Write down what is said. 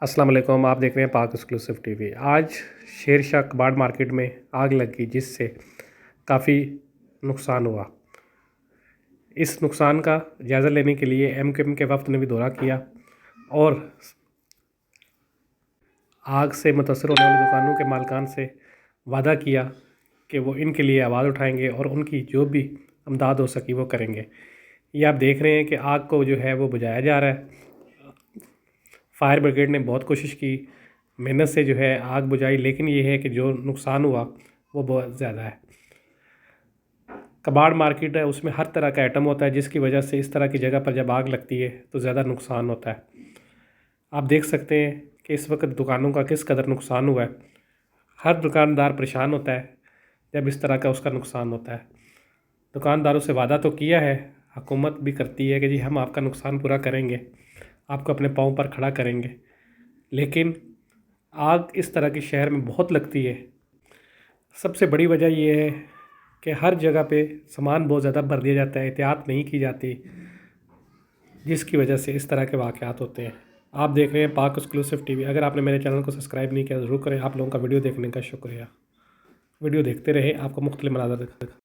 अस्सलाम वालेकुम। आप देख रहे हैं पाक एक्सक्लूसिव टीवी। आज शेरशाह कबाड़ मार्केट में आग लगी जिससे काफ़ी नुकसान हुआ। इस नुकसान का जायज़ा लेने के लिए एमक्यूएम के वफ़द ने भी दौरा किया और आग से मुतासर होने वाली दुकानों के मालिकान से वादा किया कि वो इनके लिए आवाज़ उठाएंगे और उनकी जो भी अमदाद हो सकी वो करेंगे। ये आप देख रहे हैं कि आग को जो है वो बुझाया जा रहा है। फायर ब्रिगेड ने बहुत कोशिश की, मेहनत से जो है आग बुझाई, लेकिन ये है कि जो नुकसान हुआ वो बहुत ज़्यादा है। कबाड़ मार्केट है, उसमें हर तरह का आइटम होता है, जिसकी वजह से इस तरह की जगह पर जब आग लगती है तो ज़्यादा नुकसान होता है। आप देख सकते हैं कि इस वक्त दुकानों का किस कदर नुकसान हुआ है। हर दुकानदार परेशान होता है जब इस तरह का उसका नुकसान होता है। दुकानदारों से वादा तो किया है, हुकूमत भी करती है कि जी हम आपका नुकसान पूरा करेंगे, आपको अपने पाँव पर खड़ा करेंगे, लेकिन आग इस तरह की शहर में बहुत लगती है। सबसे बड़ी वजह ये है कि हर जगह पे सामान बहुत ज़्यादा भर दिया जाता है, एहतियात नहीं की जाती, जिसकी वजह से इस तरह के वाक़यात होते हैं। आप देख रहे हैं पाक एक्सक्लूसिव टीवी। अगर आपने मेरे चैनल को सब्सक्राइब नहीं किया ज़रूर करें। आप लोगों का वीडियो देखने का शुक्रिया। वीडियो देखते रहें, आपको मुख्तलिफ मनाज़र